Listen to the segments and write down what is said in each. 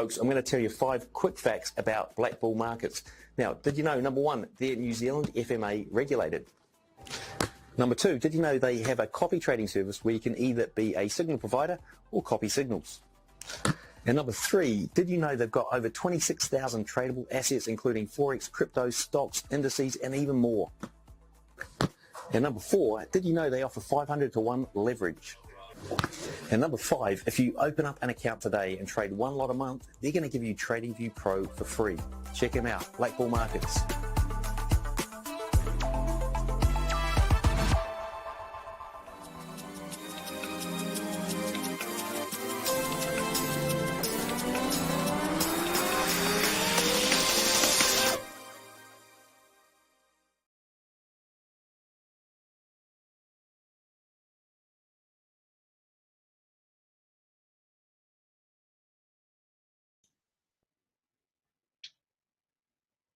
folks, I'm going to tell you 5 quick facts about black bull markets. Now, did you know, number 1, they're New Zealand FMA regulated? Number 2, did you know they have a copy trading service where you can either be a signal provider or copy signals? And number 3, did you know they've got over 26,000 tradable assets, including Forex, crypto, stocks, indices, and even more? And number 4, did you know they offer 500 to 1 leverage? And number 5, if you open up an account today and trade 1 lot a month, they're going to give you TradingView Pro for free. Check them out, Black Bull Markets.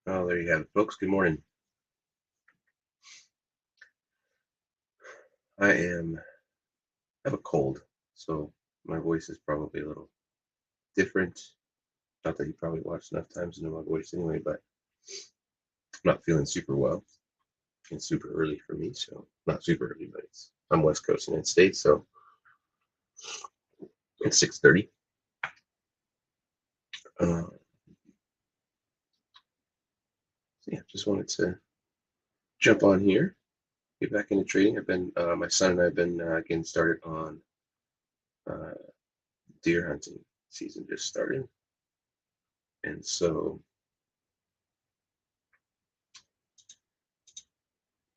Oh, there you have it, folks. Good morning. I have a cold, so my voice is probably a little different. Not that you probably watched enough times to know my voice anyway, but I'm not feeling super well. It's super early for me, so not super early, but I'm West Coast United States, so it's 6:30. So yeah, just wanted to jump on here, get back into trading. I've been my son and I have been getting started on deer hunting season just started, and so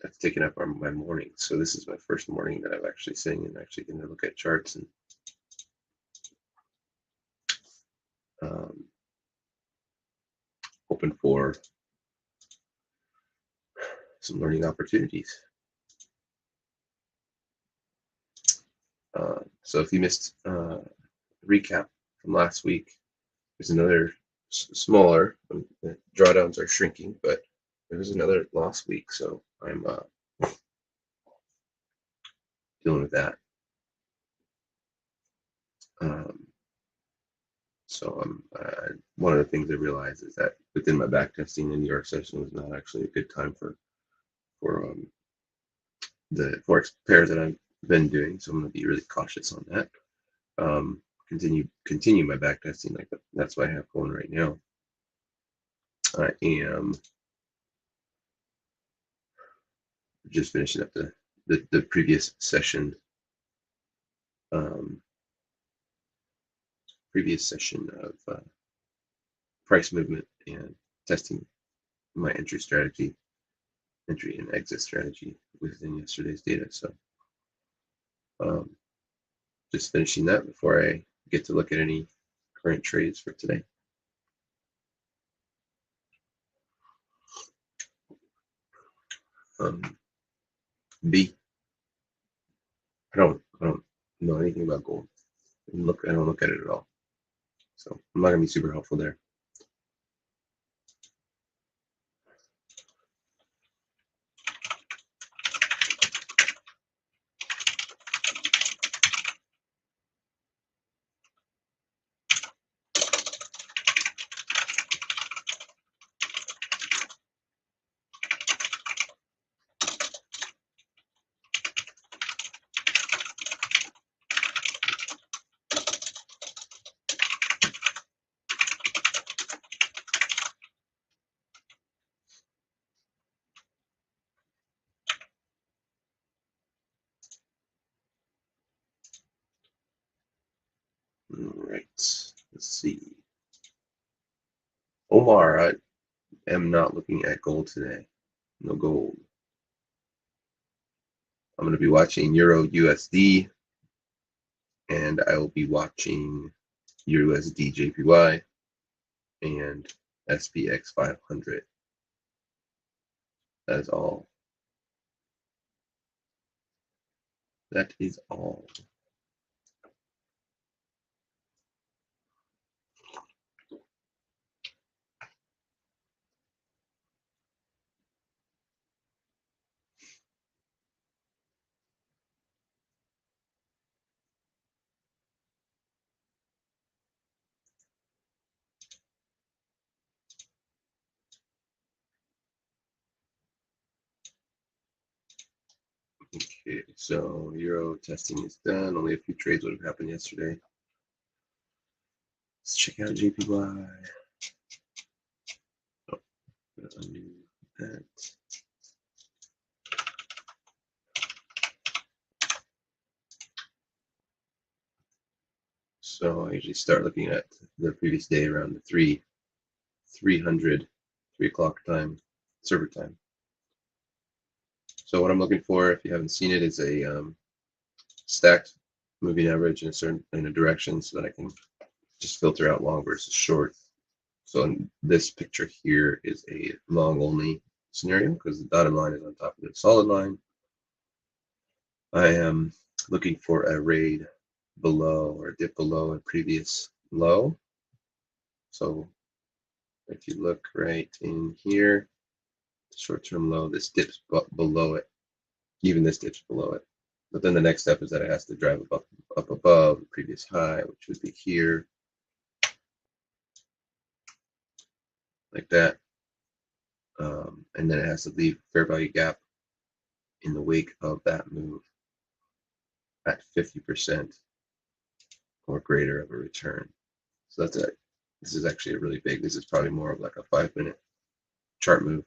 that's taken up my morning. So this is my first morning that I've actually sitting and actually going to look at charts and open for some learning opportunities. So if you missed recap from last week, there's another smaller, the drawdowns are shrinking, but there was another lost week, so I'm dealing with that. So one of the things I realized is that within my backtesting, the New York session was not actually a good time for the Forex pairs that I've been doing, so I'm going to be really cautious on that. Continue my backtesting, like that's what I have going right now. I am just finishing up the previous session. Of price movement and testing my entry and exit strategy within yesterday's data. So just finishing that before I get to look at any current trades for today. B. I don't know anything about gold. I don't look at it at all. So I'm not gonna be super helpful there. All right, let's see. Omar, I am not looking at gold today. No gold. I'm going to be watching Euro USD, and I will be watching USD JPY and SPX 500. That is all. That is all. Okay, so Euro testing is done. Only a few trades would have happened yesterday. Let's check out JPY. Oh, undo that. So I usually start looking at the previous day around the 3 o'clock time, server time. So what I'm looking for, if you haven't seen it, is a stacked moving average in a direction, so that I can just filter out long versus short. So in this picture here is a long only scenario because the dotted line is on top of the solid line. I am looking for a raid below or a dip below a previous low. So if you look right in here, short-term low, this dips below it. Even this dips below it. But then the next step is that it has to drive up above the previous high, which would be here, like that. And then it has to leave fair value gap in the wake of that move at 50% or greater of a return. So that's it. This is actually a really big, this is probably more of like a 5-minute chart move.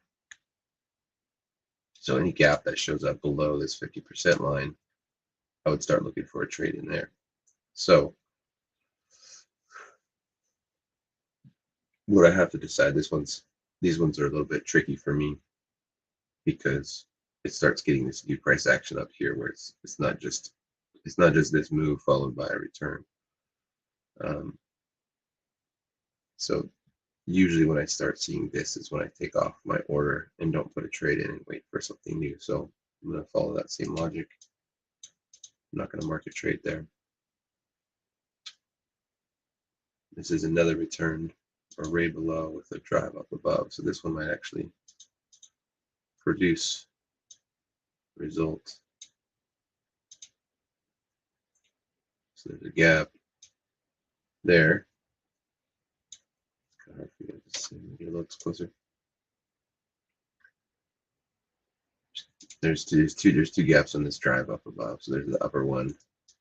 So any gap that shows up below this 50% line, I would start looking for a trade in there. So what I have to decide, these ones are a little bit tricky for me because it starts getting this new price action up here where it's not just this move followed by a return. So usually when I start seeing this is when I take off my order and don't put a trade in and wait for something new. So I'm going to follow that same logic. I'm not going to mark a trade there. This is another return or raid below with a drive up above. So this one might actually produce result. So there's a gap there. Hard for you to see. Get a little closer. There's two gaps on this drive up above. So there's the upper one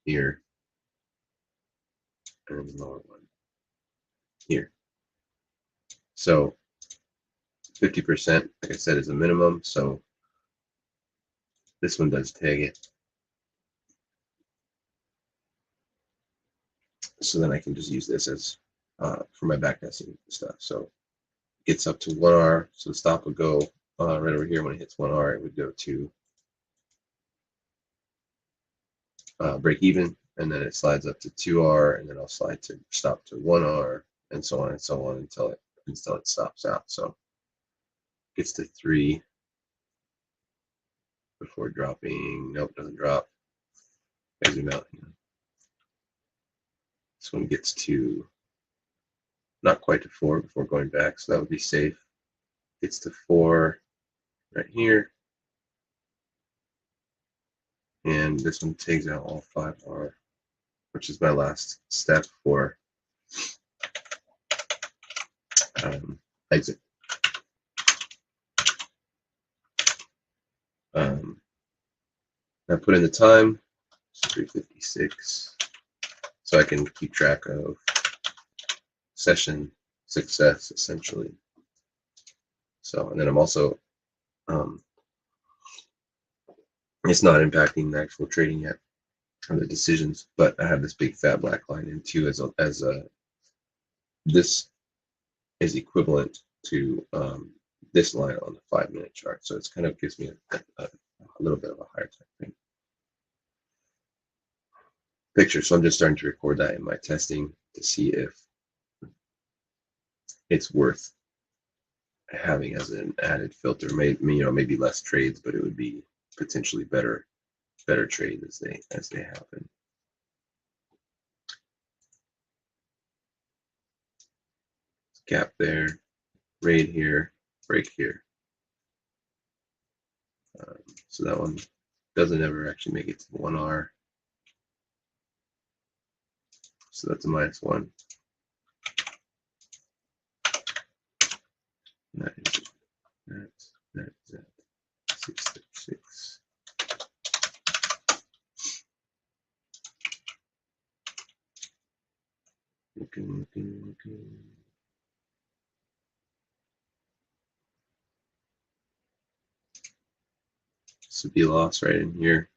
here and the lower one here. So 50%, like I said, is a minimum. So this one does tag it. So then I can just use this as for my backtesting stuff. So it gets up to 1R. So the stop would go right over here. When it hits 1R, it would go to break even, and then it slides up to 2R, and then I'll slide to stop to 1R, and so on until it stops out. So it gets to 3 before dropping. Nope, doesn't drop. I zoom out. This one gets to not quite to 4 before going back, so that would be safe. Gets to 4 right here, and this one takes out all 5R, which is my last step for exit. I put in the time, it's 3:56, so I can keep track of session success essentially. So, and then I'm also, it's not impacting the actual trading yet or the decisions, but I have this big fat black line in too as this is equivalent to this line on the 5-minute chart. So it's kind of gives me a little bit of a higher time frame picture. So I'm just starting to record that in my testing to see if it's worth having as an added filter. Maybe less trades, but it would be potentially better trades as they happen. Gap there, raid here, break here. So that one doesn't ever actually make it to 1R. So that's a -1. That is that 636. This would be a loss right in here.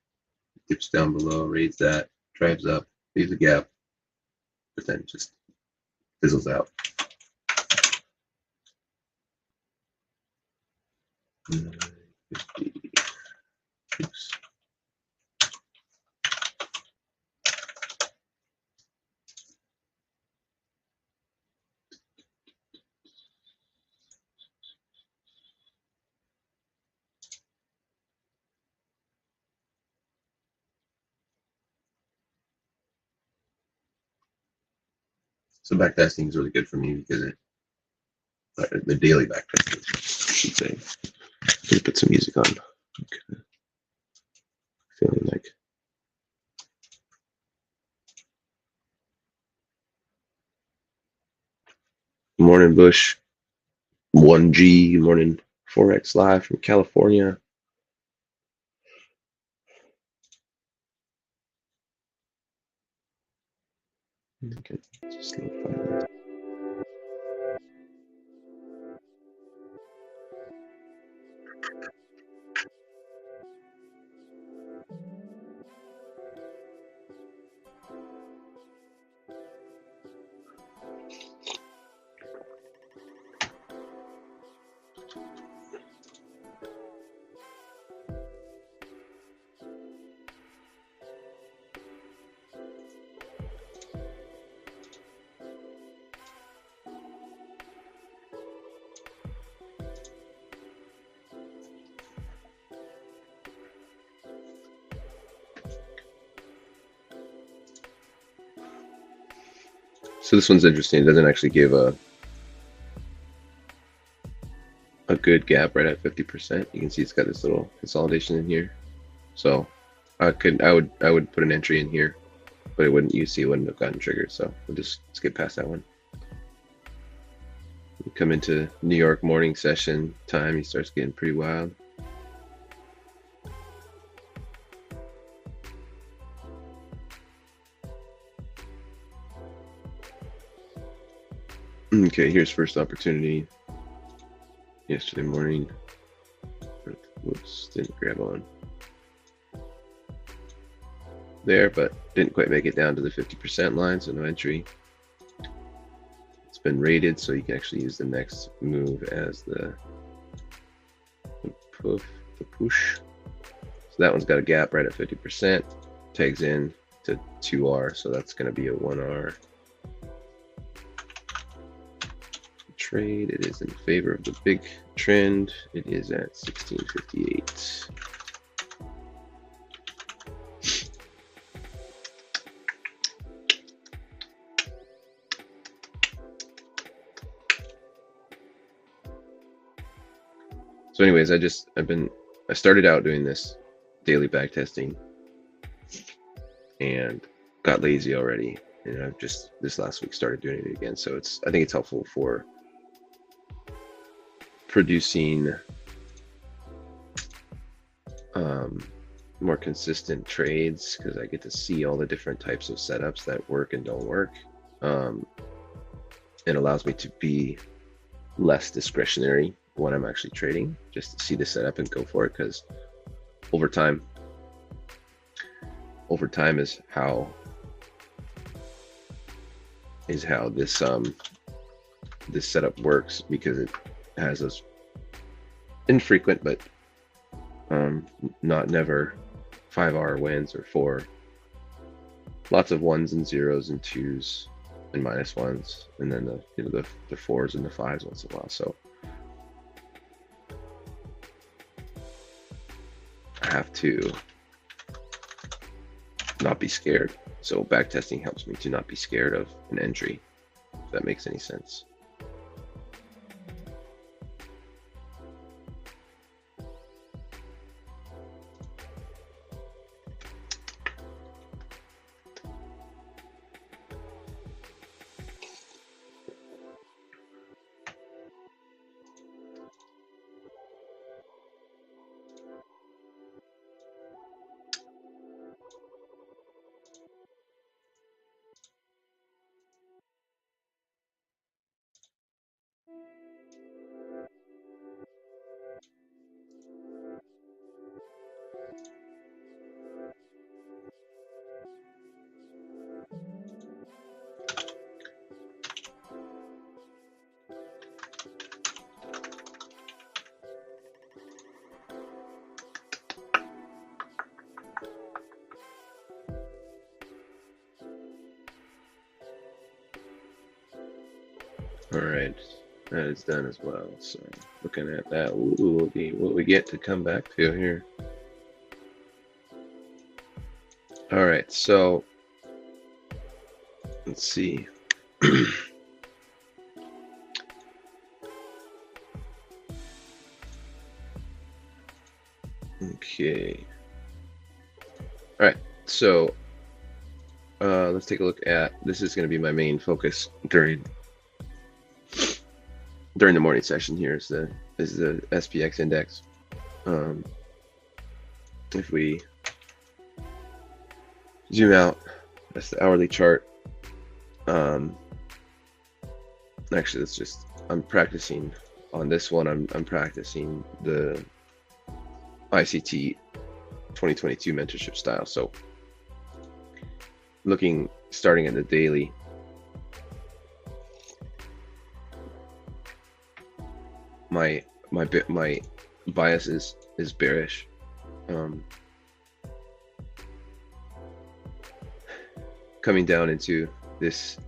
Dips down below, raises that, drives up, leaves a gap, but then just fizzles out. Oops. So backtesting is really good for me because the daily backtesting, I should say. Let me put some music on. Okay. Feeling like morning Bush 1G, morning Forex live from California. Okay, just So this one's interesting. It doesn't actually give a good gap right at 50%. You can see it's got this little consolidation in here. So I would put an entry in here, but it wouldn't, you see, it wouldn't have gotten triggered. So we'll just skip past that one. We come into New York morning session time. He starts getting pretty wild. Okay, here's first opportunity. Yesterday morning. Whoops, didn't grab on there, but didn't quite make it down to the 50% line, so no entry. It's been rated, so you can actually use the next move as the push. So that one's got a gap right at 50%, tags in to 2R, so that's going to be a 1R trade. It is in favor of the big trend. It is at 1658. So anyways, I started out doing this daily back testing and got lazy already. And I've just this last week started doing it again. So I think it's helpful for producing more consistent trades, because I get to see all the different types of setups that work and don't work. It allows me to be less discretionary when I'm actually trading, just to see the setup and go for it, because over time is how this this setup works, because it has us infrequent but not never 5R wins or 4, lots of 1s and 0s and 2s and -1s, and then the 4s and the 5s once in a while. So I have to not be scared. So backtesting helps me to not be scared of an entry, if that makes any sense. All right, that is done as well. So looking at that, ooh, what we get to come back to here. All right, so let's see. Okay. All right, so let's take a look at, this is going to be my main focus during the morning session here is the SPX index. If we zoom out, that's the hourly chart. Actually, let's just, I'm practicing on this one. I'm practicing the ICT 2022 mentorship style. So starting at the daily, my bias is bearish. Coming down into this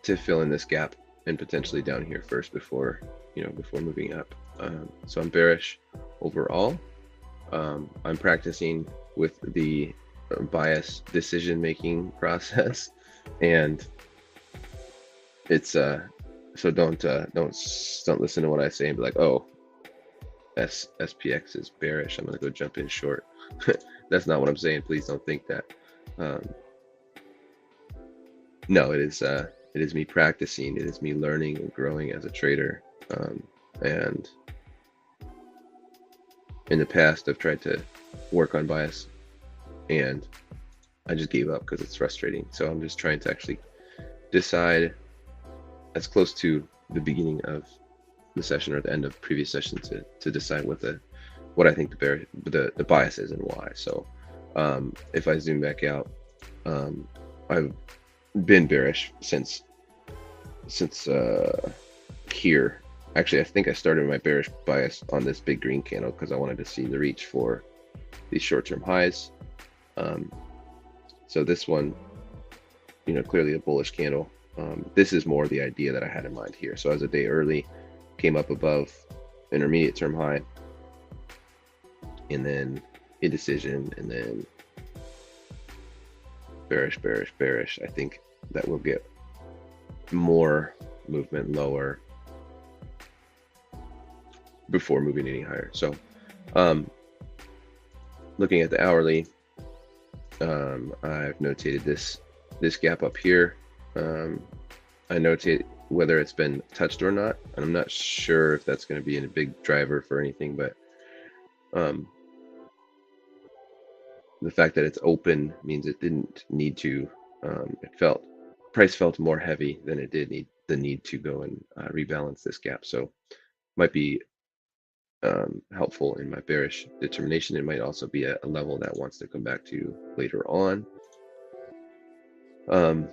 to fill in this gap and potentially down here first before moving up. So I'm bearish overall. I'm practicing with the bias decision-making process, and it's so don't listen to what I say and be like, oh, SPX is bearish, I'm gonna go jump in short. That's not what I'm saying. Please don't think that. No, it is me practicing, it is me learning and growing as a trader. And in the past, I've tried to work on bias and I just gave up because it's frustrating. So I'm just trying to actually decide as close to the beginning of the session or the end of previous session to decide what I think the bias is and why. So if I zoom back out, I've been bearish since here. Actually, I think I started my bearish bias on this big green candle because I wanted to see the reach for these short-term highs. So this one, clearly a bullish candle. This is more the idea that I had in mind here. So as a day early, came up above intermediate term high, and then indecision, and then bearish, bearish, bearish. I think that will get more movement lower before moving any higher. So looking at the hourly, I've notated this gap up here. I notate whether it's been touched or not, and I'm not sure if that's going to be a big driver for anything, but the fact that it's open means it didn't need to, price felt more heavy than it did need to go and rebalance this gap. So might be helpful in my bearish determination. It might also be a level that wants to come back to later on. I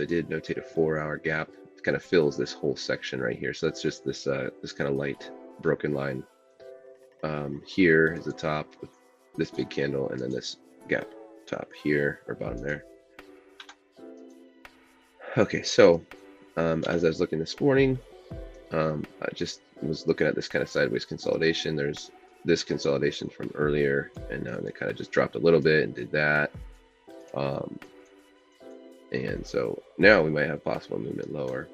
did notate a 4-hour gap. It kind of fills this whole section right here. So that's just this kind of light broken line. Here is the top with this big candle, and then this gap top here or bottom there. Okay, so as I was looking this morning, I just was looking at this kind of sideways consolidation. There's this consolidation from earlier, and now they kind of just dropped a little bit and did that. And so now we might have possible movement lower.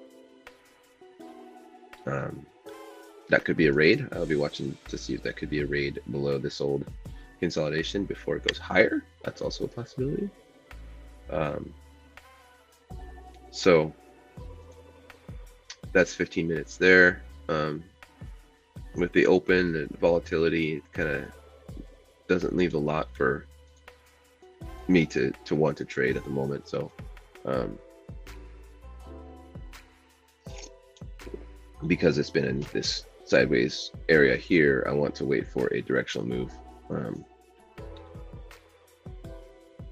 That could be a raid. I'll be watching to see if that could be a raid below this old consolidation before it goes higher. That's also a possibility. So that's 15 minutes there. With the open and volatility, it kind of doesn't leave a lot for me to want to trade at the moment. So because it's been in this sideways area here, I want to wait for a directional move.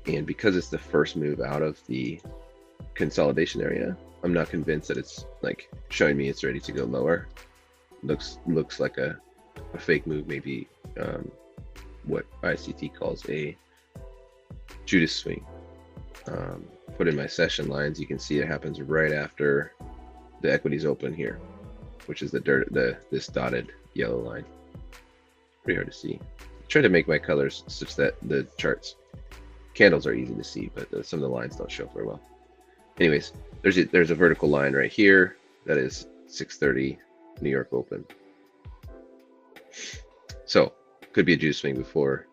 And because it's the first move out of the consolidation area, I'm not convinced that it's like showing me it's ready to go lower. Looks like a fake move, maybe what ICT calls a Judas swing. put in my session lines, you can see it happens right after the equities open here, which is this dotted yellow line. Pretty hard to see. I try to make my colors such that the candles are easy to see, but some of the lines don't show very well. Anyways, there's a vertical line right here that is 6:30 New York open. So could be a juice swing before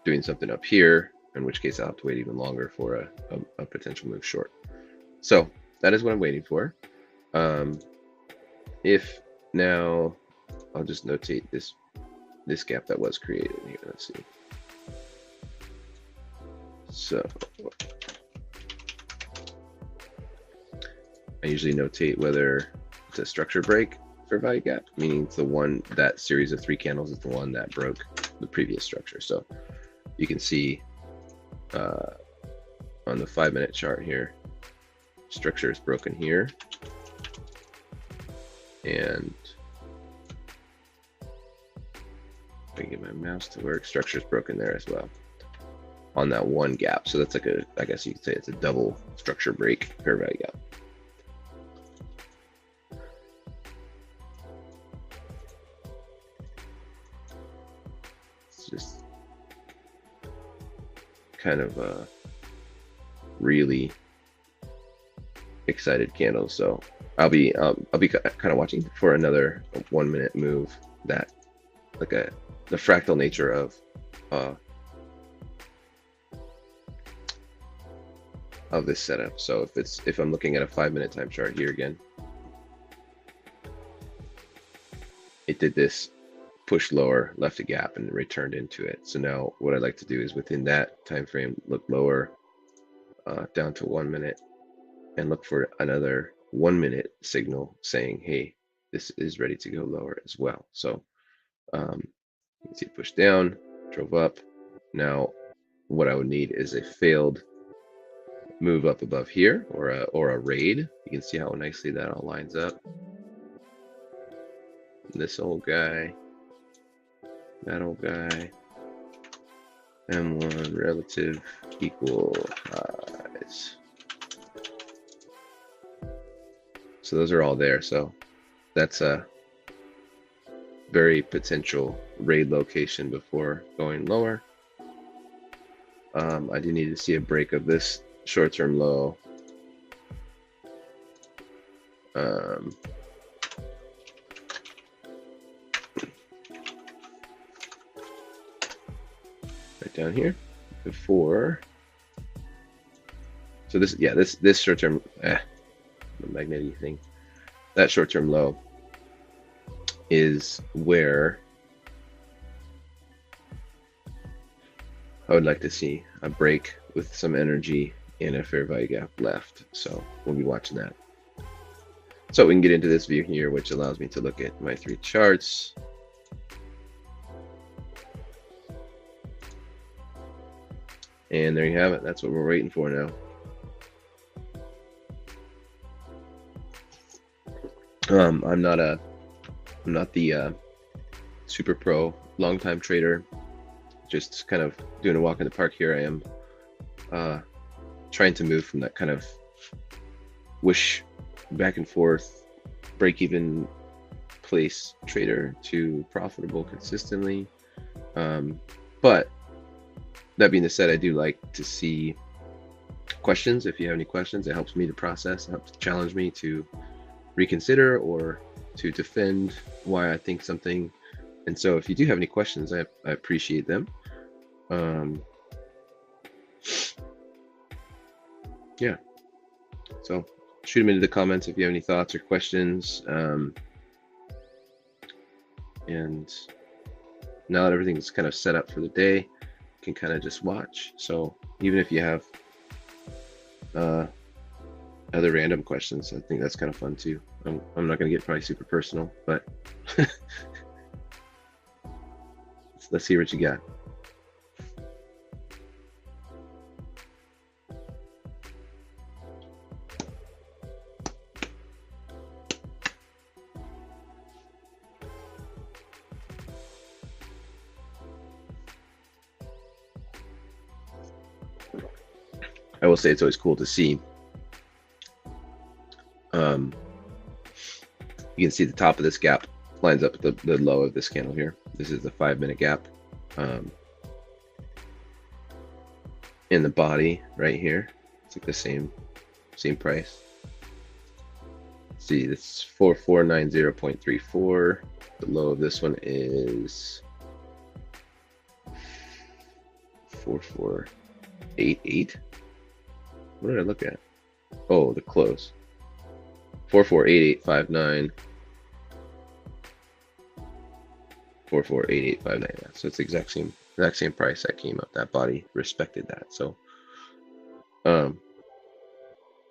doing something up here, in which case I'll have to wait even longer for a potential move short. So that is what I'm waiting for. If now I'll just notate this gap that was created here. Let's see. So I usually notate whether it's a structure break fair value gap, meaning it's the one, that series of 3 candles is the one that broke the previous structure. So you can see on the 5-minute chart here, structure is broken here, and if I can get my mouse to work, structure is broken there as well on that one gap. So that's like I guess you could say it's a double structure break fair value gap. It's just kind of a really excited candle. So I'll be kind of watching for another 1-minute move that the fractal nature of this setup. So if I'm looking at a 5-minute time chart here again, it did this push lower, left a gap, and returned into it. So now what I'd like to do is within that time frame, look lower down to 1 minute and look for another 1-minute signal saying, hey, this is ready to go lower as well. So you can see it push down, drove up. Now what I would need is a failed move up above here, or a raid. You can see how nicely that all lines up. This old guy, that old guy, M1 relative equal highs. So those are all there. So that's a very potential raid location before going lower. I do need to see a break of this short-term low. Right down here before. So this short-term the magnetic thing, that short-term low is where I would like to see a break with some energy and a fair value gap left. So we'll be watching that. So we can get into this view here, which allows me to look at my 3 charts. And there you have it. That's what we're waiting for now. I'm not the super pro long time trader. Just kind of doing a walk in the park here. I am trying to move from that kind of wish back and forth, break even place trader to profitable consistently. But that being said, I do like to see questions. If you have any questions, it helps me to process, it helps challenge me to reconsider or to defend why I think something. And so if you do have any questions, I appreciate them. Yeah, so shoot them into the comments if you have any thoughts or questions. And now that everything's kind of set up for the day, you can kind of just watch. So even if you have other random questions, I think that's kind of fun too. I'm not going to get probably super personal, but let's see what you got. I will say it's always cool to see. You can see the top of this gap lines up with the low of this candle here. This is the 5-minute gap. In the body right here, it's like the same price. See, this is 4490.34. The low of this one is 4488. What did I look at? Oh, the close. 448859. 448859. So it's the exact same price that came up. That body respected that. So I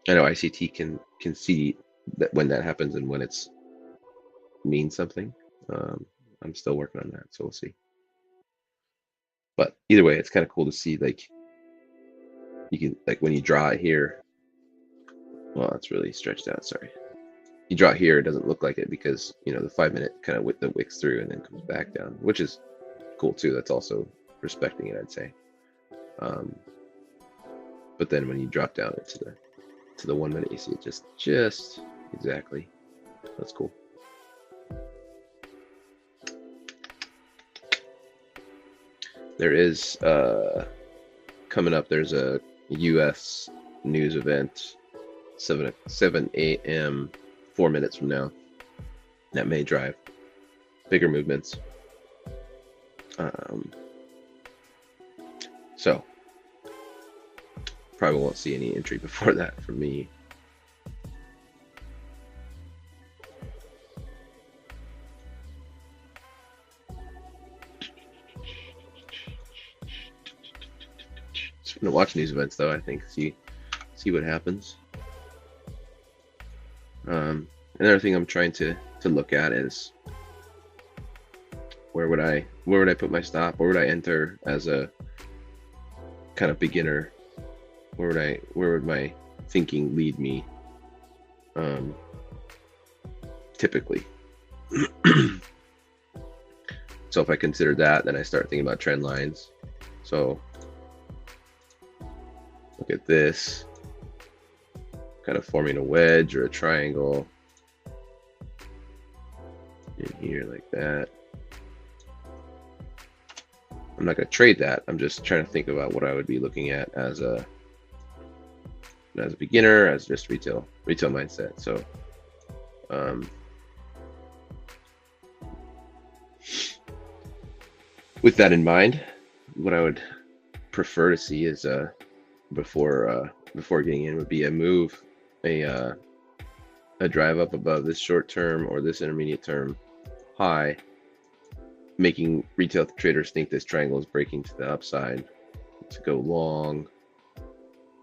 know ICT can see that when that happens and when it's means something. I'm still working on that, so we'll see. But either way, it's kind of cool to see, like, you can, like, when you draw it here, well, it's really stretched out, sorry. You draw it here, it doesn't look like it because, you know, the 5-minute kind of wicks through and then comes back down, which is cool too. That's also respecting it, I'd say. But then when you drop down into the 1 minute, you see it just exactly. That's cool. There is coming up, there's a US news event 7 a.m. 4 minutes from now that may drive bigger movements. So probably won't see any entry before that from me. Just gonna watch news events though, I think, see what happens. Another thing I'm trying to look at is where would I put my stop? Where would I enter as a kind of beginner? Where would my thinking lead me? Typically. So if I consider that, then I start thinking about trend lines. So look at this, kind of forming a wedge or a triangle in here like that. I'm not going to trade that. I'm just trying to think about what I would be looking at as a beginner, as just retail mindset. So with that in mind, what I would prefer to see is before getting in would be a move, a drive up above this short term or this intermediate term high, making retail traders think this triangle is breaking to the upside to go long,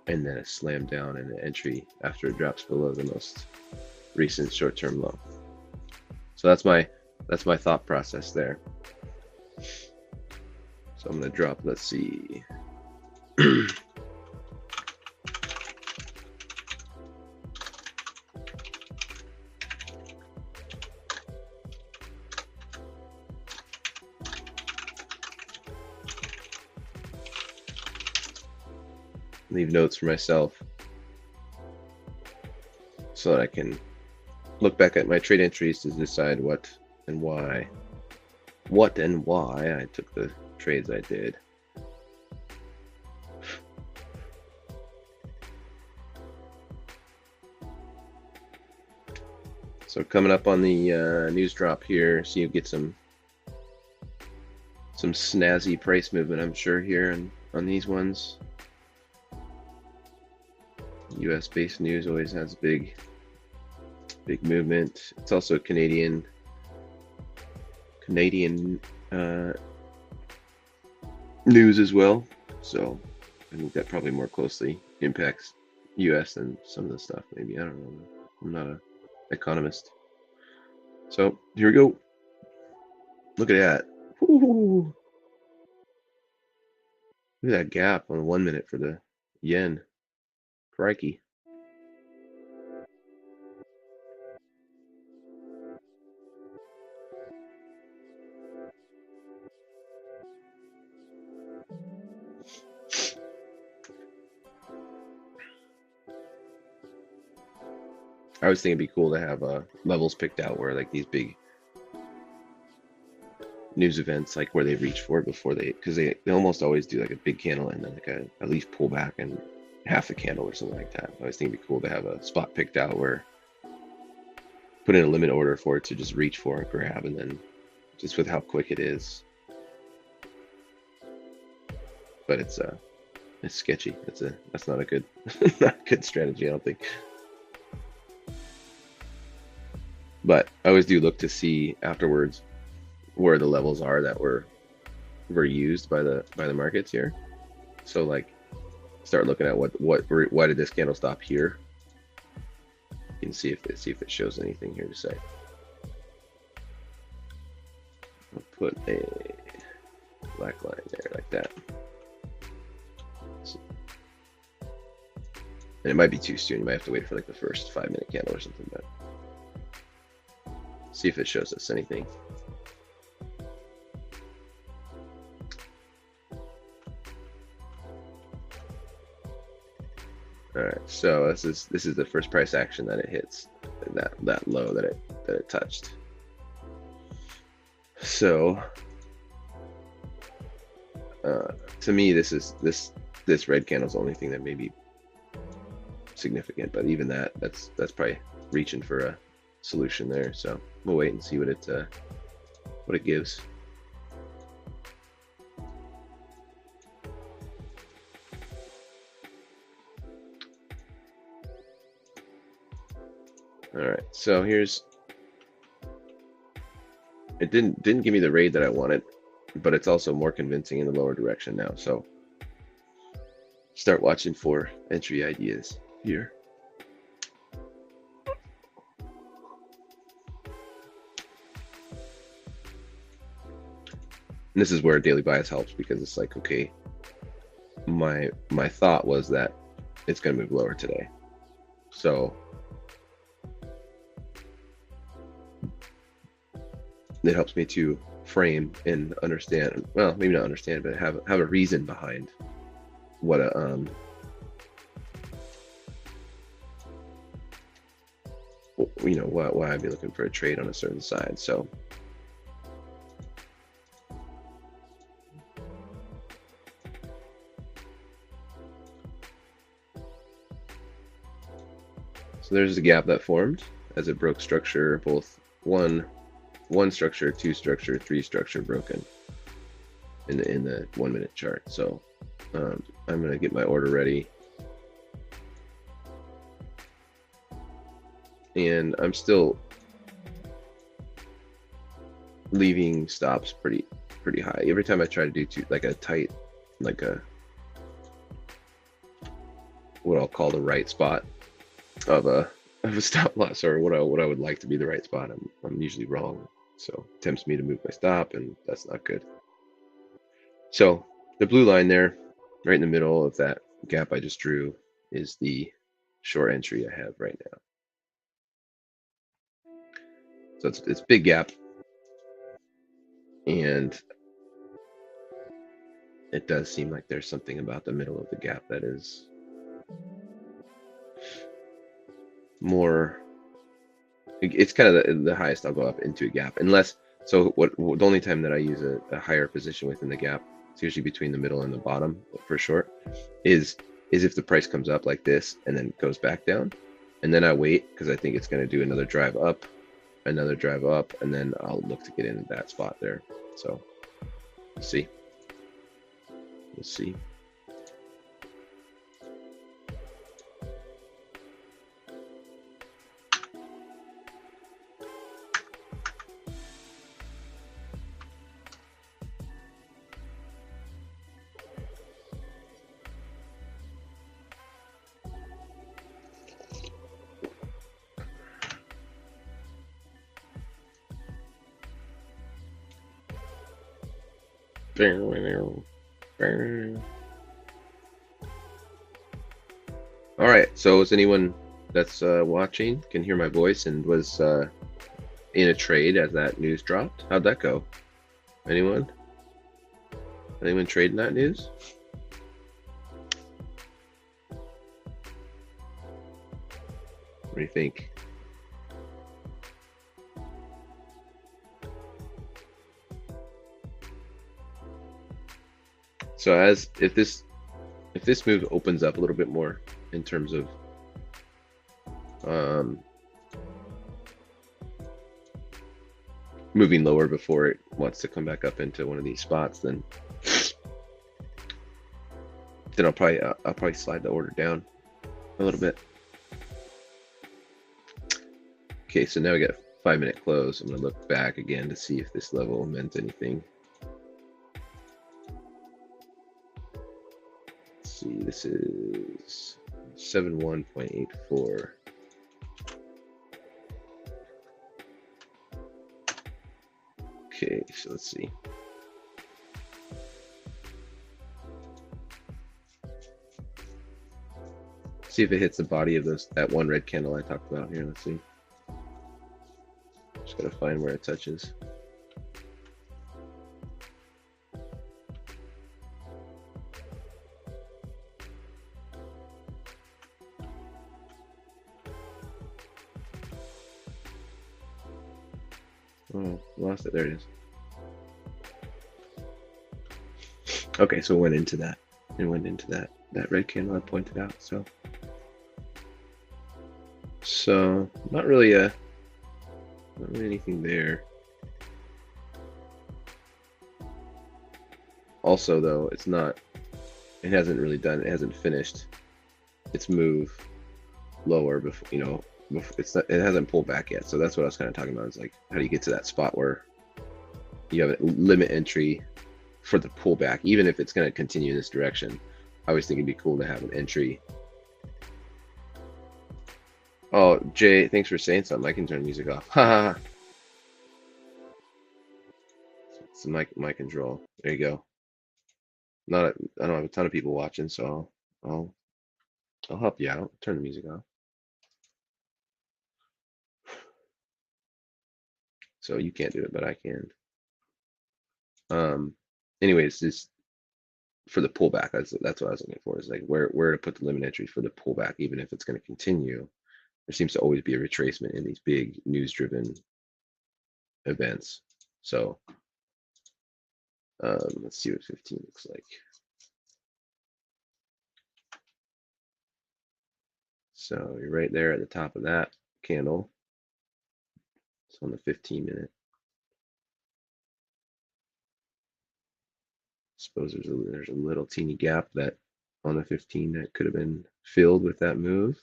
and then a slam down and an entry after it drops below the most recent short-term low. So that's my thought process there. So I'm going to drop, let's see. Leave notes for myself so that I can look back at my trade entries to decide what and why I took the trades I did. So coming up on the news drop here, so you get some snazzy price movement, I'm sure, here on these ones. US based news always has big movement. It's also Canadian news as well. So I think that probably more closely impacts US than some of the stuff. Maybe, I don't know. I'm not an economist. So here we go. Look at that. Woo. Look at that gap on 1 minute for the yen. Crikey. I was thinking it'd be cool to have levels picked out where like these big news events, like where they reach for it before because they almost always do like a big candle and then like at least pull back and half the candle or something like that. I was thinking it'd be cool to have a spot picked out where put in a limit order for it to just reach for and grab, and then just with how quick it is. But it's sketchy. That's not a good not a good strategy, I don't think. But I always do look to see afterwards where the levels are that were used by the markets here. So like start looking at why did this candle stop here? You can see if it shows anything here to say. I'll put a black line there like that. And it might be too soon. You might have to wait for like the first 5-minute candle or something, but see if it shows us anything. All right, so this is the first price action that it hits, that low that it touched. So to me, this red candle is the only thing that may be significant, but even that's probably reaching for a solution there. So we'll wait and see what it gives. All right, so it didn't give me the raid that I wanted, but it's also more convincing in the lower direction now. So start watching for entry ideas here. And this is where daily bias helps, because it's like, okay, my thought was that it's going to move lower today, so it helps me to frame and understand, well, maybe not understand, but have a reason behind what why I'd be looking for a trade on a certain side. So there's the gap that formed as it broke structure, both one structure, 2 structure, 3 structure broken in the 1-minute chart. So I'm gonna get my order ready, and I'm still leaving stops pretty high. Every time I try to do what I'll call the right spot of a stop loss, or what I would like to be the right spot, I'm usually wrong. So it tempts me to move my stop, and that's not good. So the blue line there, right in the middle of that gap I just drew, is the short entry I have right now. So it's big gap, and it does seem like there's something about the middle of the gap that is more. It's kind of the highest I'll go up into a gap, unless. So the only time that I use a higher position within the gap, it's usually between the middle and the bottom for short, is if the price comes up like this and then goes back down, and then I wait because I think it's going to do another drive up, and then I'll look to get into that spot there. So we'll see. All right, so is anyone that's watching can hear my voice and was in a trade as that news dropped? How'd that go? Anyone trading that news? What do you think? So if this move opens up a little bit more in terms of moving lower before it wants to come back up into one of these spots, then I'll probably slide the order down a little bit. Okay, so now we got a 5-minute close. I'm gonna look back again to see if this level meant anything. Let's see, this is 71.84. Okay, so let's see. See if it hits the body of that one red candle I talked about here. Let's see. Just gotta find where it touches. Oh, lost it. There it is. Okay, so it went into that. It went into that red candle I pointed out. So not really anything there. Also, though, it hasn't finished its move lower before, it hasn't pulled back yet. So that's what I was kind of talking about. Is like, how do you get to that spot where you have a limit entry for the pullback, even if it's going to continue in this direction? I always think it'd be cool to have an entry. Oh, Jay, thanks for saying something. I can turn the music off. Ha. It's my control. There you go. I don't have a ton of people watching, so I'll help you out. Turn the music off. So you can't do it, but I can. Anyways, this for the pullback. That's what I was looking for. Is like where to put the limit entry for the pullback, even if it's going to continue. There seems to always be a retracement in these big news-driven events. So let's see what 15 looks like. So you're right there at the top of that candle. It's on the 15-minute. Suppose there's a little teeny gap that on the 15 that could have been filled with that move.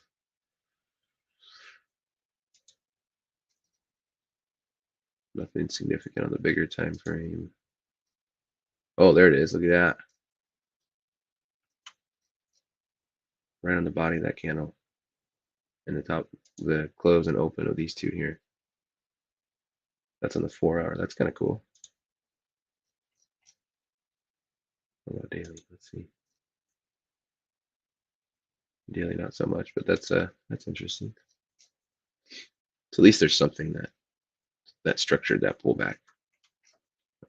Nothing significant on the bigger time frame. Oh, there it is. Look at that. Right on the body of that candle. And the top, the close and open of these two here. That's on the 4-hour. That's kind of cool. What about daily? Let's see. Daily, not so much, but that's interesting. So at least there's something that structured that pullback.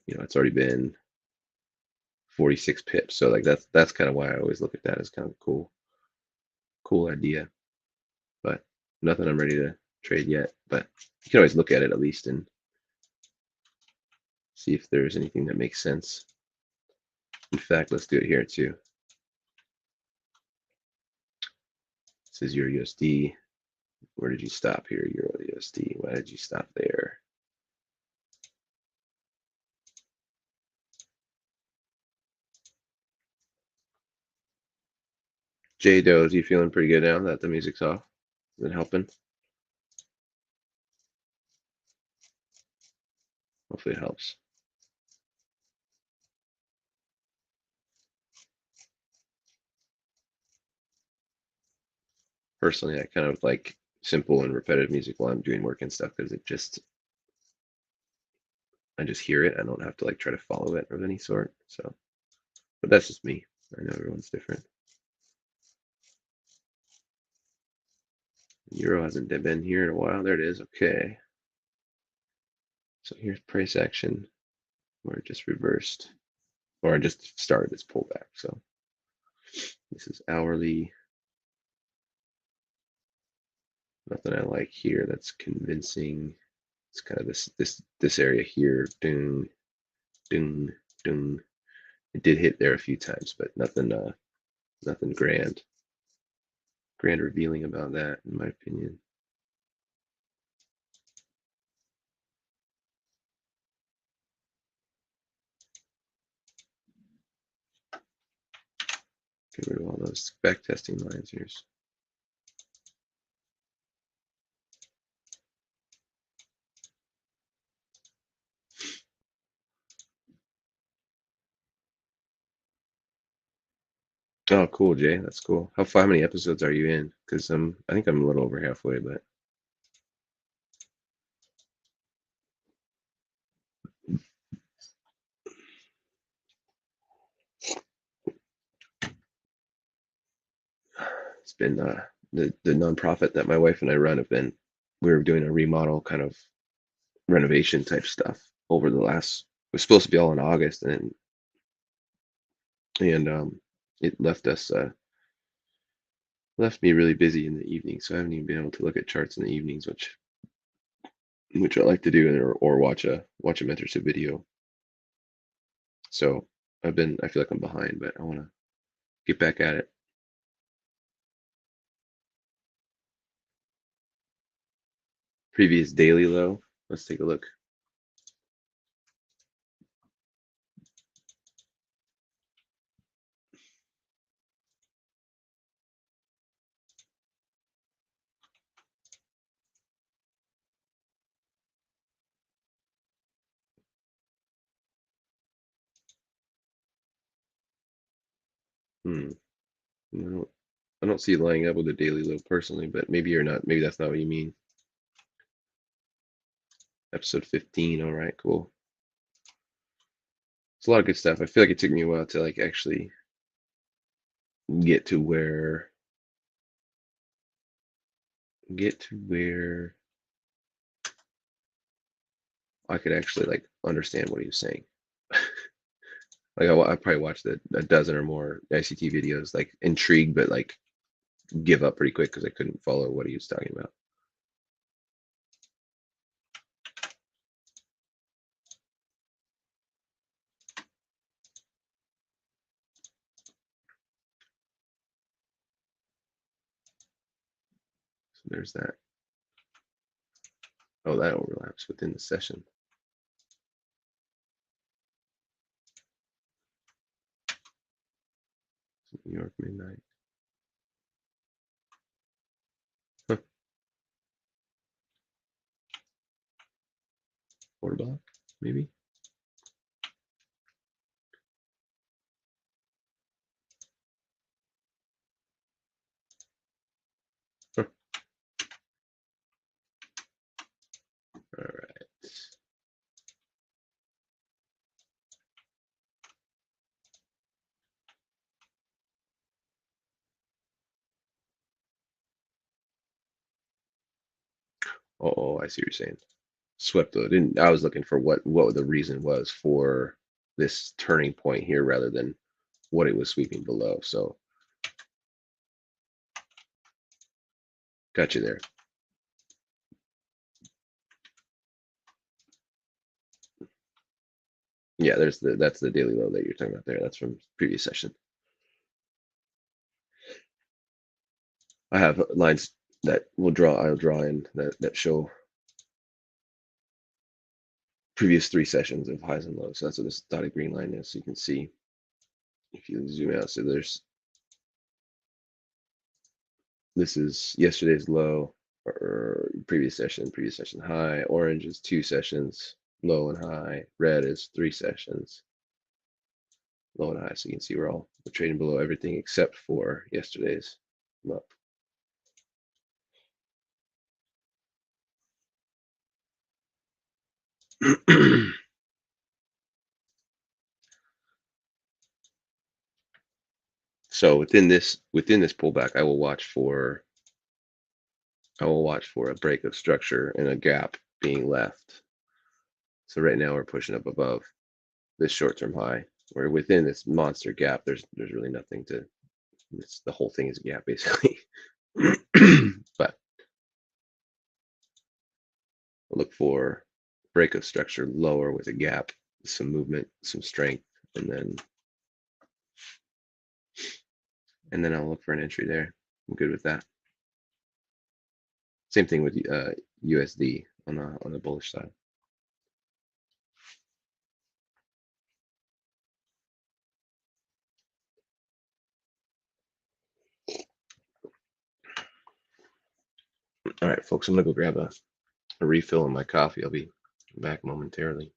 It's already been 46 pips. So like that's kind of why I always look at that as kind of cool idea. But nothing I'm ready to trade yet. But you can always look at it at least and see if there's anything that makes sense. In fact, let's do it here too. This is Euro USD. Where did you stop here, Euro USD? Why did you stop there? J Doe, you feeling pretty good now that the music's off? Is it helping? Hopefully it helps. Personally, I kind of like simple and repetitive music while I'm doing work and stuff because I just hear it. I don't have to like try to follow it of any sort. So, but that's just me. I know everyone's different. Euro hasn't been here in a while. There it is. Okay. So here's price action where it just reversed, or it just started its pullback. So this is hourly. Nothing I like here that's convincing. It's kind of this area here. Ding, ding, ding. It did hit there a few times, but nothing nothing grand revealing about that, in my opinion. Get rid of all those backtesting lines here. Oh, cool, Jay. That's cool. How many episodes are you in? Because I think I'm a little over halfway, but it's been the nonprofit that my wife and I run have been. We were doing a remodel kind of renovation type stuff over the last. It was supposed to be all in August, and it left me really busy in the evening, so I haven't even been able to look at charts in the evenings, which I like to do, or watch a mentorship video. So I feel like I'm behind, but I want to get back at it. Previous daily low. Let's take a look. Hmm. I don't see it lining up with the daily low personally, but maybe you're not. Maybe that's not what you mean. Episode 15. All right, cool. It's a lot of good stuff. I feel like it took me a while to like actually get to where I could actually like understand what he was saying. Like I probably watched a dozen or more ICT videos, like intrigued, but like give up pretty quick because I couldn't follow what he was talking about. So there's that. Oh, that overlaps within the session. New York midnight. Huh. Order block, maybe. Huh. All right. Oh, I see what you're saying. Swept though. Didn't I was looking for what the reason was for this turning point here rather than what it was sweeping below. So got you there. Yeah, that's the daily low that you're talking about there. That's from previous session. I have lines that I'll draw in that show previous 3 sessions of highs and lows. So that's what this dotted green line is. So you can see if you zoom out. So this is yesterday's low or previous session high. Orange is 2 sessions, low and high. Red is 3 sessions, low and high. So you can see we're trading below everything except for yesterday's low. So within this pullback, I will watch for a break of structure and a gap being left. So right now we're pushing up above this short-term high. We're within this monster gap. There's really nothing to. The whole thing is a gap basically. But we'll look for break of structure lower with a gap, some movement, some strength, and then and then I'll look for an entry there. I'm good with that. Same thing with USD on the bullish side. All right, folks, I'm gonna go grab a refill on my coffee. I'll be back momentarily.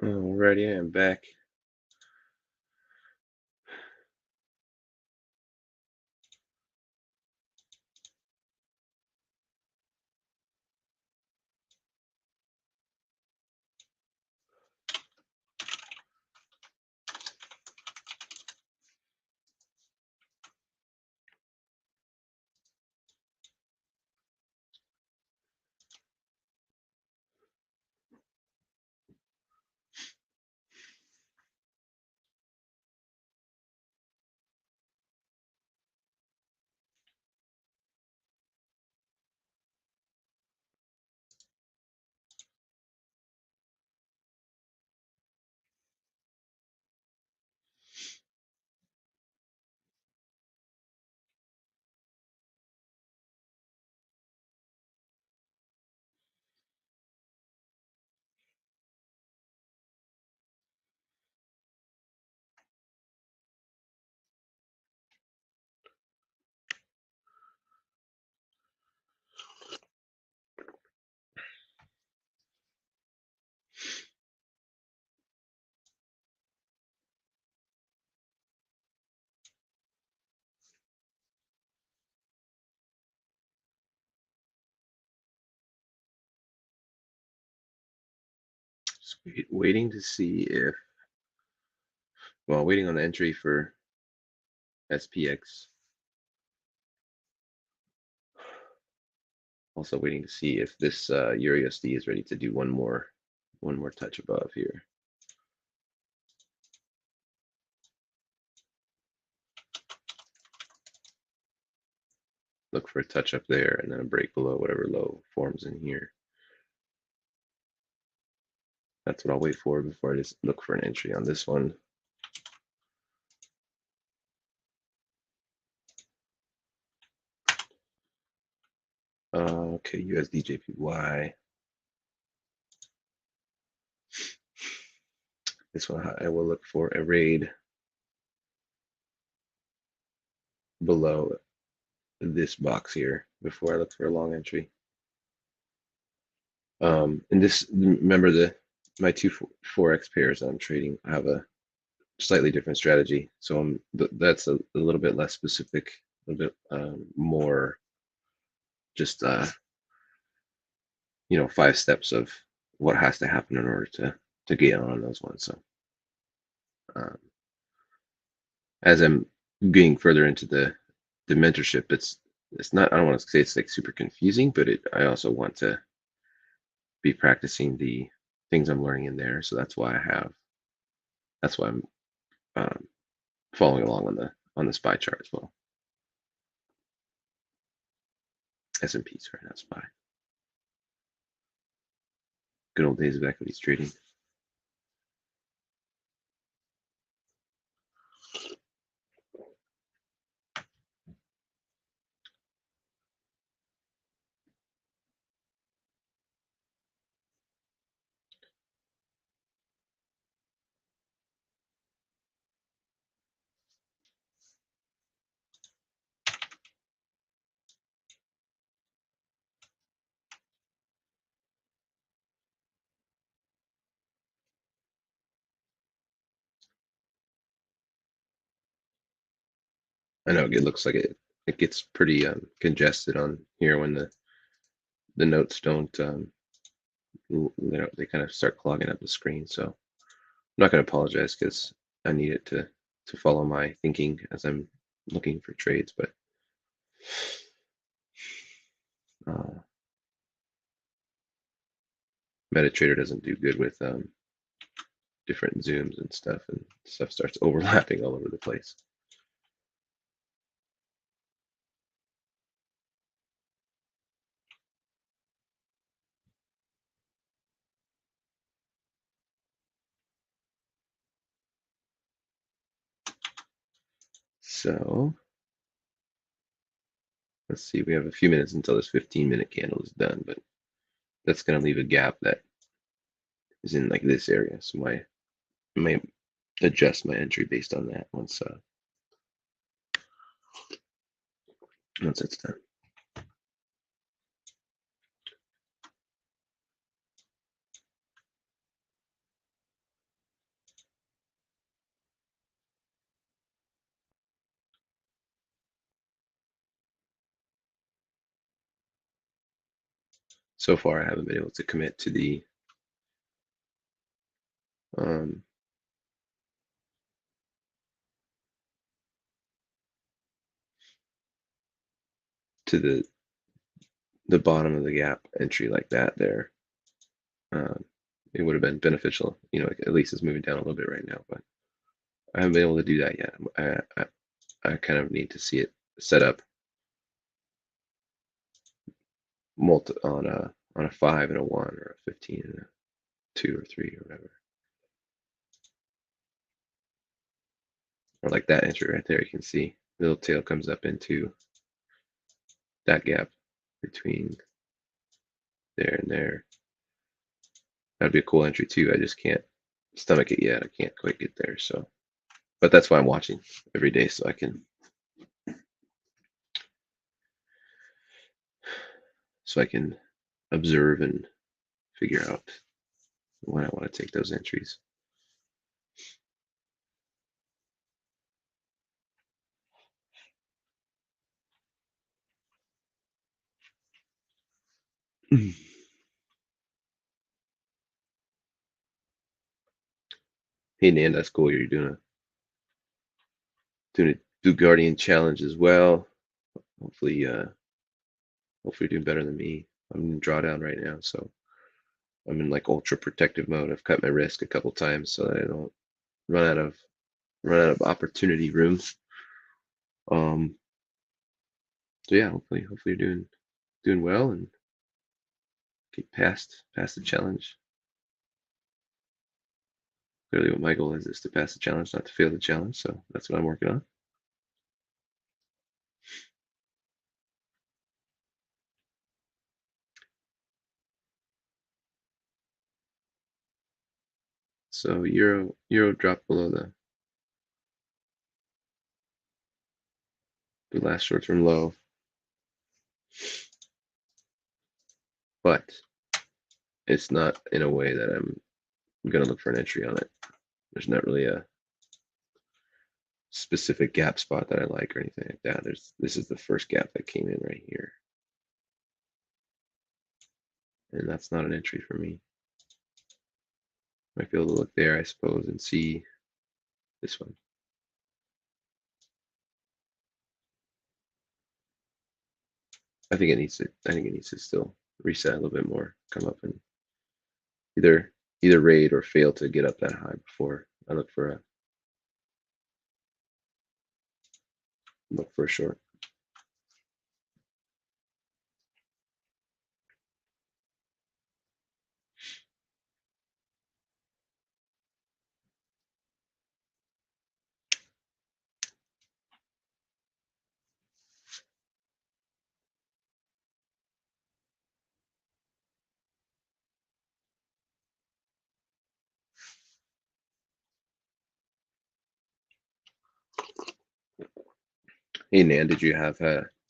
Alrighty, I am back. Just waiting to see if, well, waiting on the entry for SPX. Also waiting to see if this EURUSD is ready to do one more touch above here. look for a touch up there, and then a break below whatever low forms in here. That's what I'll wait for before I just look for an entry on this one. Okay, USDJPY. This one I will look for a raid below this box here before I look for a long entry. And this, remember my two forex pairs I'm trading have a slightly different strategy, so that's a little bit less specific, a little bit more just 5 steps of what has to happen in order to get on those ones. So as I'm getting further into the mentorship, it's not, I don't want to say it's like super confusing, but I also want to be practicing the things I'm learning in there. So that's why I'm following along on the SPY chart as well. S&P, sorry, not SPY. Good old days of equities trading. I know it looks like it gets pretty congested on here when the notes don't they kind of start clogging up the screen. So I'm not going to apologize because I need it to follow my thinking as I'm looking for trades, but MetaTrader doesn't do good with different zooms and stuff starts overlapping all over the place. So let's see, we have a few minutes until this 15-minute candle is done, but that's going to leave a gap that is in like this area. So I might adjust my entry based on that once it's done. So far, I haven't been able to commit to the to the bottom of the gap entry like that there. It would have been beneficial, at least it's moving down a little bit right now, but I haven't been able to do that yet. I kind of need to see it set up on a 5 and a 1 or a 15 and a 2 or 3 or whatever. Or like that entry right there, you can see the little tail comes up into that gap between there and there. That'd be a cool entry too. I just can't stomach it yet. I can't quite get there. So, but that's why I'm watching every day, so I can observe and figure out when I want to take those entries. Hey Nan, that's cool. You're doing a Do Guardian challenge as well. Hopefully you're doing better than me. I'm in drawdown right now, so I'm in like ultra protective mode. I've cut my risk a couple times so that I don't run out of opportunity room. So yeah, hopefully you're doing well and get past the challenge. Clearly, what my goal is to pass the challenge, not to fail the challenge. So that's what I'm working on. So euro dropped below the last short-term low, but it's not in a way that I'm going to look for an entry on it. There's not really a specific gap spot that I like or anything like that. This is the first gap that came in right here, and that's not an entry for me. Might be able to look there, I suppose, and see this one. I think it needs to still reset a little bit more, come up and either raid or fail to get up that high before I look for a short. Hey Nan, did you have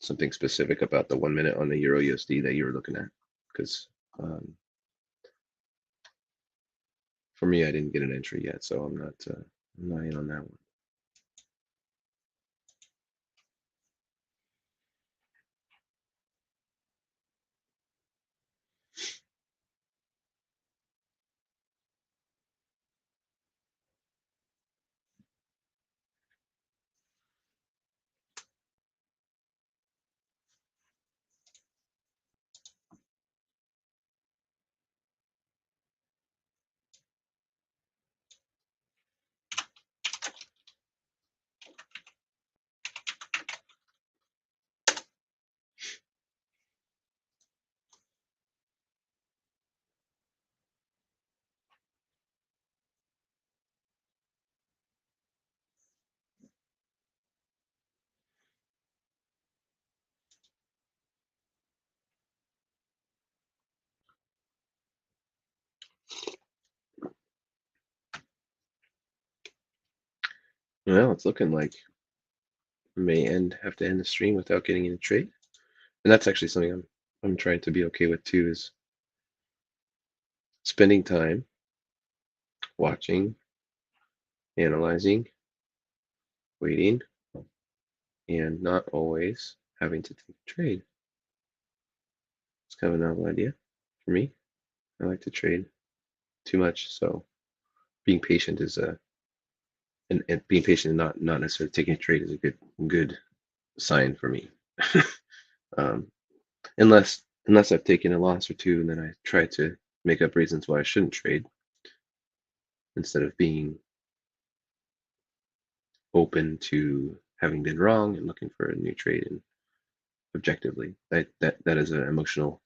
something specific about the 1 minute on the Euro USD that you were looking at? Because for me, I didn't get an entry yet, so I'm not in on that one. Well, it's looking like we may have to end the stream without getting in a trade, and that's actually something I'm trying to be okay with too. Is spending time watching, analyzing, waiting, and not always having to take a trade. It's kind of a novel idea for me. I like to trade too much, so being patient is and being patient and not necessarily taking a trade is a good sign for me. um, unless I've taken a loss or two and then I try to make up reasons why I shouldn't trade instead of being open to having been wrong and looking for a new trade and objectively. That is an emotional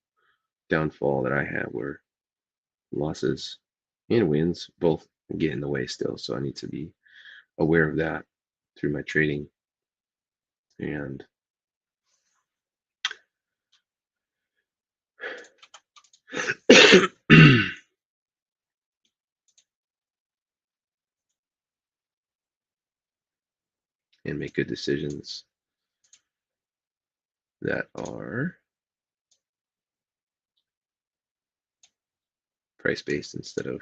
downfall that I have where losses and wins both get in the way still. So I need to be aware of that through my trading and and make good decisions that are price based instead of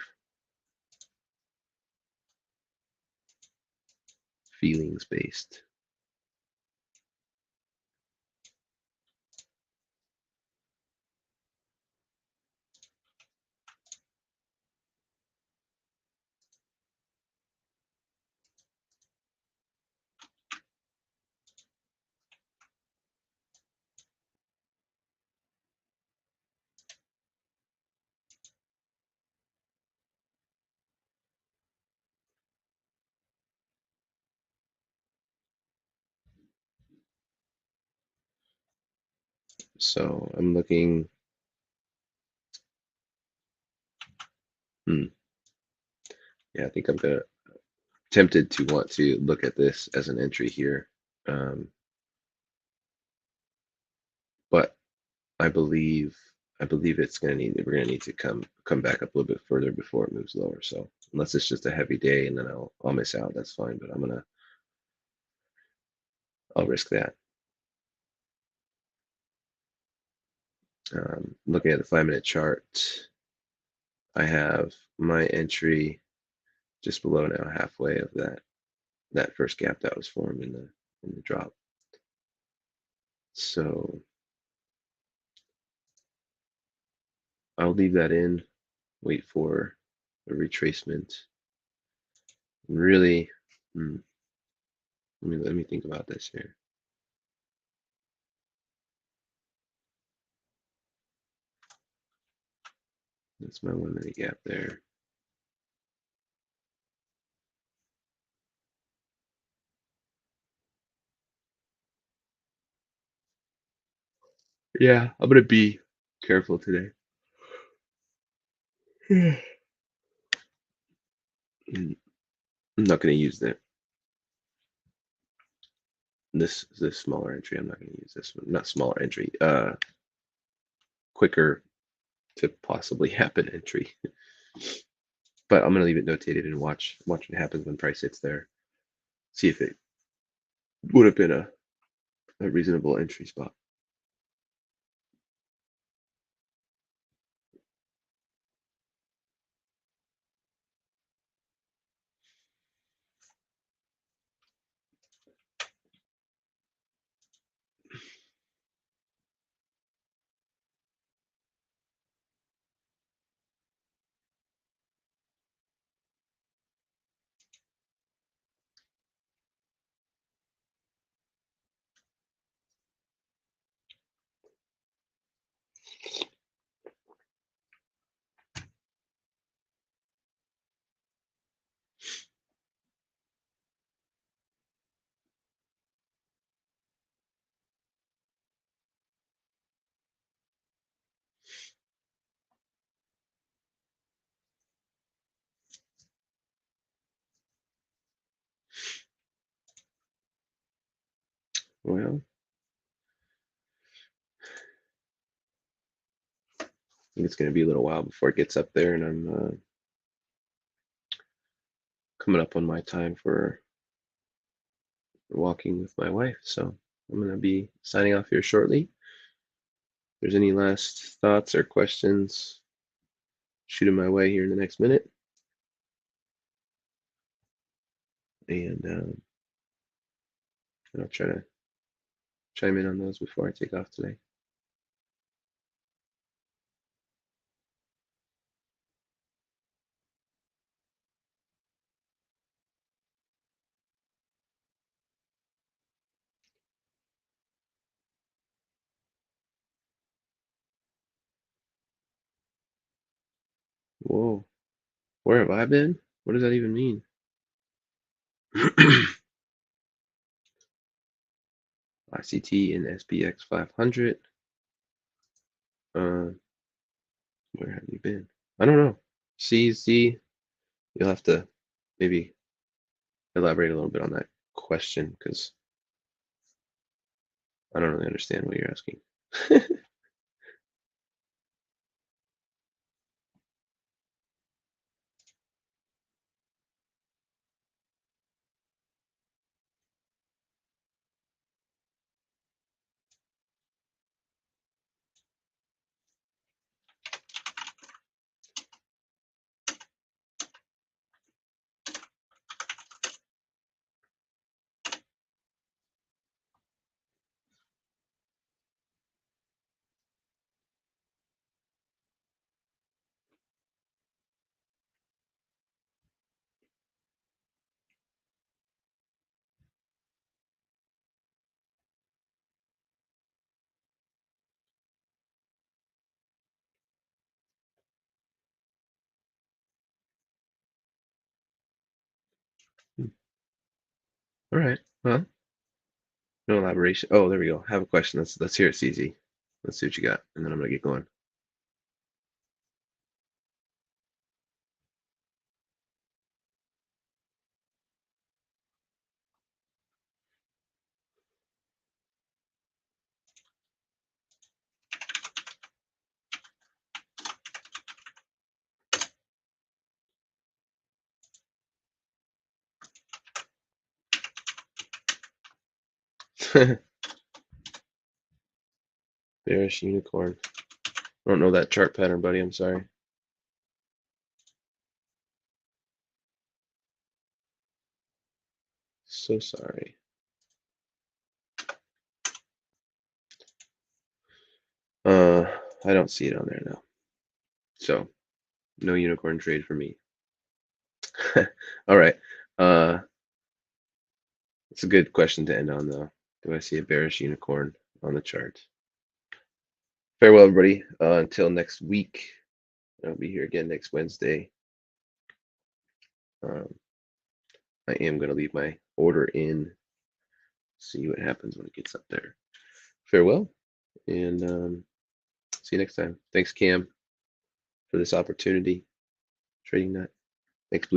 feelings based. So I'm looking. Yeah, I think I'm gonna tempted to want to look at this as an entry here, um, but I believe it's gonna need we're gonna need to come back up a little bit further before it moves lower. So unless it's just a heavy day and then I'll miss out, that's fine. But I'll risk that. Looking at the 5-minute chart, I have my entry just below now, halfway of that first gap that was formed in the drop. So I'll leave that in, wait for a retracement. Really, let me think about this here. That's my 1-minute gap there. Yeah, I'm gonna be careful today. I'm not gonna use this smaller entry. I'm not gonna use this one. Not smaller entry. Quicker to possibly happen entry. But I'm gonna leave it notated and watch what happens when price hits there. See if it would have been a reasonable entry spot. Well, I think it's gonna be a little while before it gets up there, and I'm coming up on my time for walking with my wife. So I'm gonna be signing off here shortly. If there's any last thoughts or questions, shoot them my way here in the next minute. And I'll try to chime in on those before I take off today. Whoa, where have I been? What does that even mean? ICT and SPX 500. Uh, where have you been? I don't know. CZ, you'll have to maybe elaborate a little bit on that question because I don't really understand what you're asking. All right. Well, no elaboration. Oh, there we go. I have a question. Let's hear it, CZ. Let's see what you got, and then I'm gonna get going. Bearish unicorn. I don't know that chart pattern, buddy. I'm sorry. So sorry. I don't see it on there now. So no unicorn trade for me. All right. It's a good question to end on, though. Do I see a bearish unicorn on the chart? Farewell, everybody. Until next week. I'll be here again next Wednesday. I am going to leave my order in. See what happens when it gets up there. Farewell, and see you next time. Thanks, Cam, for this opportunity. Trading Nut. Thanks, Blue.